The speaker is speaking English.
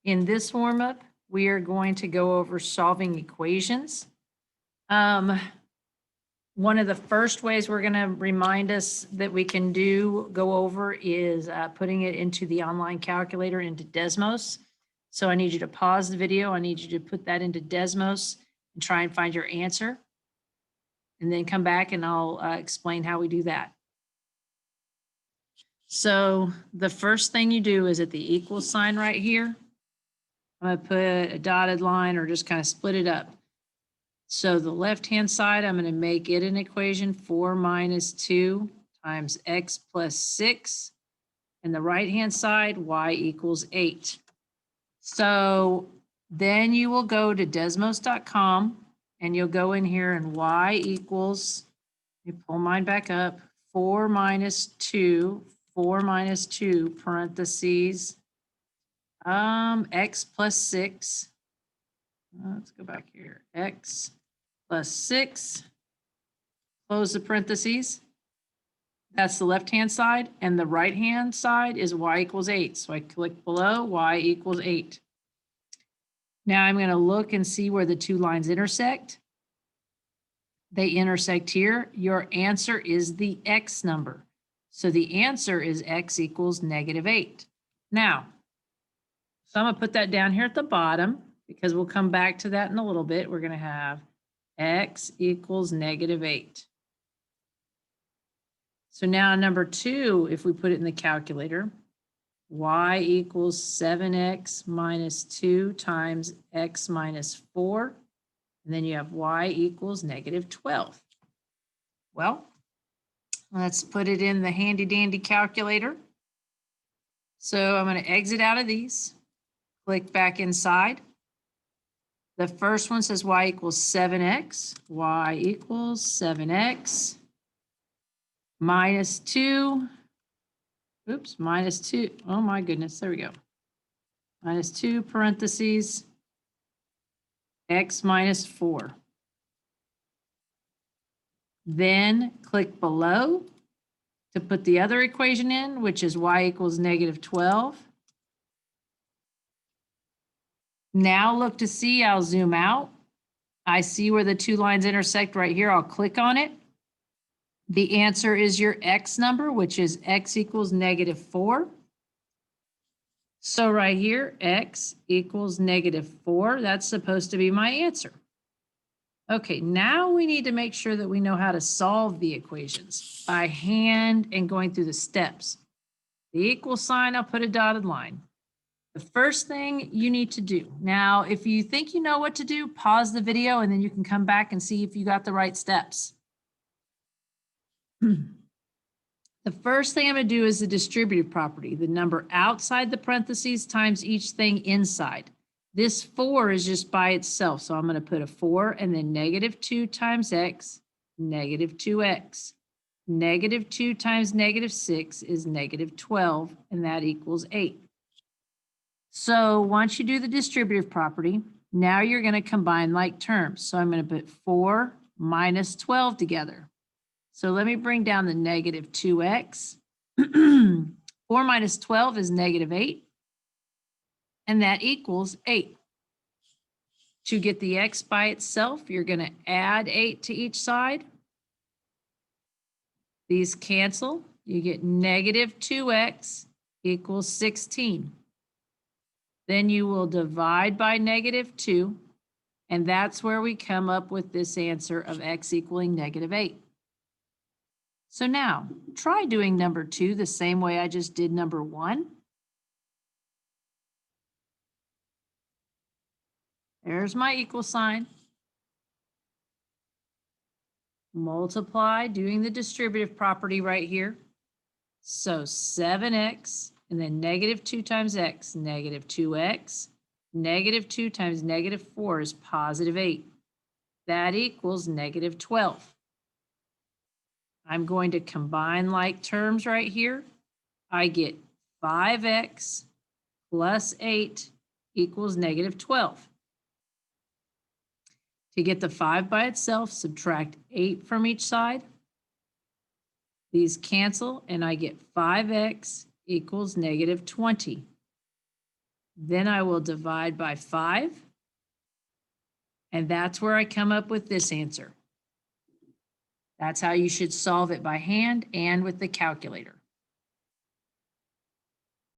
In this warm-up, we are going to go over solving equations. One of the first ways we're going to remind us that we can go over is putting it into the online calculator into Desmos. So I need you to pause the video. I need you to put that into Desmos and try and find your answer. And then come back and I'll explain how we do that. So the first thing you do is at the equal sign right here, I'm going to put a dotted line or just kind of split it up. So the left-hand side, I'm going to make it an equation 4 minus 2 times x plus 6. And the right-hand side, y equals 8. So then you will go to desmos.com and you'll go in here and y equals, let me pull mine back up, 4 minus 2 parentheses, x plus 6. Let's go back here, x plus 6, close the parentheses. That's the left-hand side, and the right-hand side is y equals 8. So I click below, y equals 8. Now I'm going to look and see where the two lines intersect. They intersect here. Your answer is the x number. So the answer is x equals -8. Now, so I'm going to put that down here at the bottom because we'll come back to that in a little bit. We're going to have x equals -8. So now number 2, if we put it in the calculator, y equals 7x minus 2 times x minus 4. And then you have y equals -12. Well, let's put it in the handy dandy calculator. So I'm going to exit out of these, click back inside. The first one says y equals 7x, y equals 7x minus 2, minus 2, oh my goodness, there we go. Minus 2 parentheses, x minus 4. Then click below to put the other equation in, which is y equals -12. Now look to see, I'll zoom out. I see where the two lines intersect right here. I'll click on it. The answer is your x number, which is x equals -4. So right here, x equals -4. That's supposed to be my answer. Okay, now we need to make sure that we know how to solve the equations by hand and going through the steps. The equal sign, I'll put a dotted line. The first thing you need to do. Now, if you think you know what to do, pause the video and then you can come back and see if you got the right steps. The first thing I'm going to do is the distributive property, the number outside the parentheses times each thing inside. This 4 is just by itself, so I'm going to put a 4 and then -2 times x, -2x. -2 times -6 is -12, and that equals 8. So once you do the distributive property, now you're going to combine like terms. So I'm going to put 4 minus 12 together. So let me bring down the -2x. 4 minus 12 is -8. And that equals 8. To get the x by itself, you're going to add 8 to each side. These cancel. You get -2x equals 16. Then you will divide by -2. And that's where we come up with this answer of x equaling -8. So now, try doing number 2 the same way I just did number 1. There's my equal sign. Multiply, doing the distributive property right here. So 7x, and then -2 times x, -2x. -2 times -4 is +8. That equals -12. I'm going to combine like terms right here. I get 5x plus 8 equals -12. To get the 5 by itself, subtract 8 from each side. These cancel, and I get 5x equals -20. Then I will divide by 5. And that's where I come up with this answer. That's how you should solve it by hand and with the calculator.